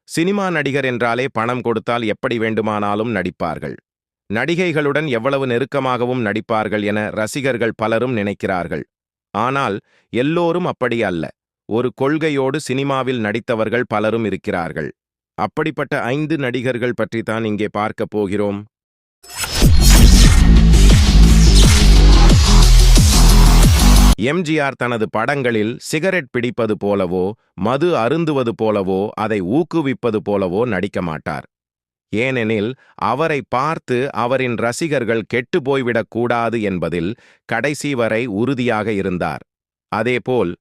Cinema நடிகர் என்றாலே பணம் கொடுத்தால் எப்படி வேண்டுமானாலும் நடிப்பார்கள். நடிகைகளுடன் எவ்வளவு நெருக்கமாகவும் நடிப்பார்கள் என ரசிகர்கள் பலரும் நினைக்கிறார்கள். ஆனால் எல்லோரும் அப்படி அல்ல. ஒரு கொள்கையோடு சினிமாவில் நடித்தவர்கள் பலரும் இருக்கிறார்கள். அப்படிப்பட்ட 5 நடிகர்கள் பற்றித்தான் இங்கே பார்க்கப் போகிறோம். எம்ஜிஆர் தனது படங்களில் சிகரெட் பிடிப்பது போலவோ மது அருந்துவது போலவோ அதை ஊக்குவிப்பது போலவோ நடிக்க மாட்டார். ஏனெனில் அவரை பார்த்து அவரின் ரசிகர்கள் கெட்டு போய்விடக்கூடாது என்பதில் கடைசி வரை உறுதியாக இருந்தார். அதேபோல்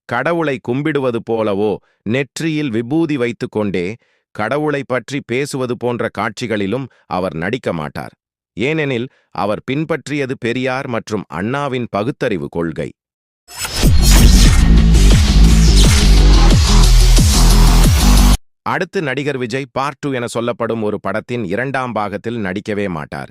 கடவுளை கும்பிடுவது போலவோ நெற்றியில் விபூதி வைத்துக்கொண்டே கடவுளை பற்றி பேசுவது போன்ற காட்சிகளிலும் அவர் நடிக்க மாட்டார். ஏனெனில் அவர் பின்பற்றியது பெரியார் மற்றும் அண்ணாவின் பகுத்தறிவு கொள்கை. அடுத்து நடிகர் விஜய் பார்ட் 2 என சொல்லப்படும் ஒரு படத்தின் 2ஆம் பாகத்தில் நடிக்கவே மாட்டார்.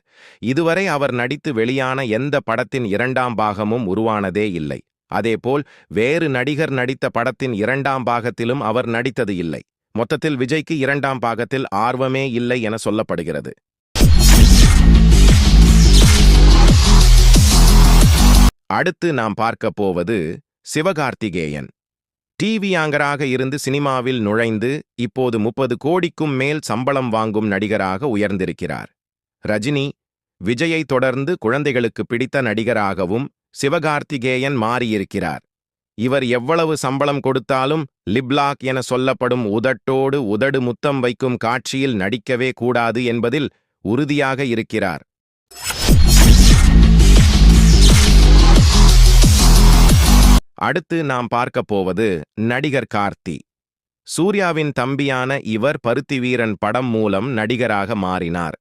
இதுவரை அவர் நடித்து வெளியான எந்த படத்தின் 2ஆம் பாகமும் உருவானதே இல்லை. அதேபோல் வேறு நடிகர் நடித்த படத்தின் 2ஆம் பாகத்திலும் அவர் நடித்தது இல்லை. மொத்தத்தில் விஜய்க்கு 2ஆம் பாகத்தில் ஆர்வமே இல்லை என சொல்லப்படுகிறது. அடுத்து நாம் பார்க்க போவது சிவகார்த்திகேயன். டிவி ஆங்கராக இருந்து சினிமாவில் நுழைந்து இப்போது 30 கோடிக்கும் மேல் சம்பளம் வாங்கும் நடிகராக உயர்ந்திருக்கிறார். ரஜினி, விஜயை தொடர்ந்து குழந்தைகளுக்கு பிடித்த நடிகராகவும் சிவகார்த்திகேயன் மாறியிருக்கிறார். இவர் எவ்வளவு சம்பளம் கொடுத்தாலும் லிப்லாக் என சொல்லப்படும் உதட்டோடு உதடு முத்தம் வைக்கும் காட்சியில் நடிக்கவே கூடாது என்பதில் உறுதியாக இருக்கிறார். அடுத்து நாம் பார்க்க போவது நடிகர் கார்த்தி. சூர்யாவின் தம்பியான இவர் பருத்தி வீரன் படம் மூலம் நடிகராக மாறினார்.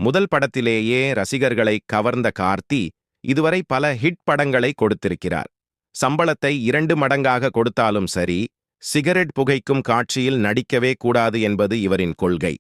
முதல் படத்திலேயே ரசிகர்களை கவர்ந்த கார்த்தி இதுவரை பல ஹிட் படங்களை கொடுத்திருக்கிறார். சம்பளத்தை 2 மடங்காக கொடுத்தாலும் சரி, சிகரெட் புகைக்கும் காட்சியில் நடிக்கவே கூடாது என்பது இவரின் கொள்கை.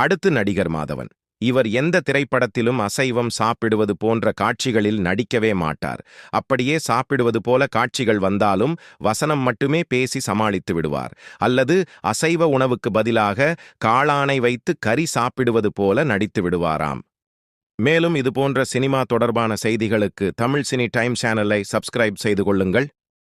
அடுத்து நடிகர் மாதவன். இவர் எந்த திரைப்படத்திலும் அசைவம் சாப்பிடுவது போன்ற காட்சிகளில் நடிக்கவே மாட்டார். அப்படியே சாப்பிடுவது போல காட்சிகள் வந்தாலும் வசனம் மட்டுமே பேசி சமாளித்து விடுவார். அல்லது அசைவ உணவுக்கு பதிலாக காளானை வைத்து கறி சாப்பிடுவது போல நடித்து விடுவாராம். மேலும் இதுபோன்ற சினிமா தொடர்பான செய்திகளுக்கு தமிழ் சினி டைம் சேனலை சப்ஸ்கிரைப் செய்து கொள்ளுங்கள்.